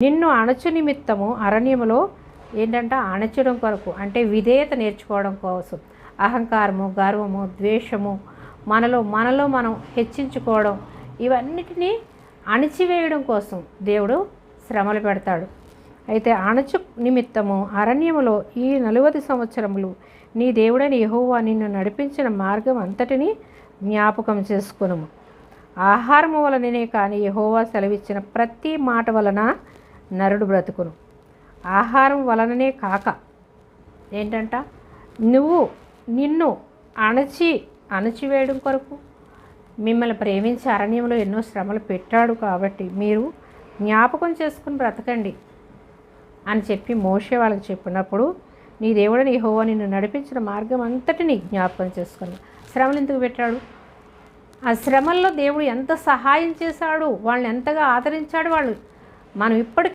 నిన్ను అణచు నిమిత్తము అరణ్యములో ఏంటంటే అణచడం కొరకు, అంటే విధేయత నేర్చుకోవడం కోసం. అహంకారము, గర్వము, ద్వేషము, మనలో మనం హెచ్చించుకోవడం, ఇవన్నిటినీ అణిచివేయడం కోసం దేవుడు శ్రమలు పెడతాడు. అయితే అణచు నిమిత్తము అరణ్యములో ఈ 40 సంవత్సరములు నీ దేవుడైన యెహోవా నిన్ను నడిపించిన మార్గం అంతటినీ జ్ఞాపకం చేసుకునుము. ఆహారము వలననే కానీ యెహోవా సెలవిచ్చిన ప్రతి మాట వలన నరుడు బ్రతుకును. ఆహారం వలననే కాక ఏంటంట, నిన్ను అణచివేయడం కొరకు మిమ్మల్ని ప్రేమించి అరణ్యంలో ఎన్నో శ్రమలు పెట్టాడు కాబట్టి మీరు జ్ఞాపకం చేసుకుని బ్రతకండి అని చెప్పి మోషే వాళ్ళకి చెప్పినప్పుడు, నీ దేవుడని యెహోవా నిన్ను నడిపించిన మార్గం అంతటినీ జ్ఞాపకం చేసుకుని. శ్రమలు ఎందుకు పెట్టాడు? ఆ శ్రమల్లో దేవుడు ఎంత సహాయం చేశాడు, వాళ్ళని ఎంతగా ఆదరించాడు. మనం ఇప్పటికీ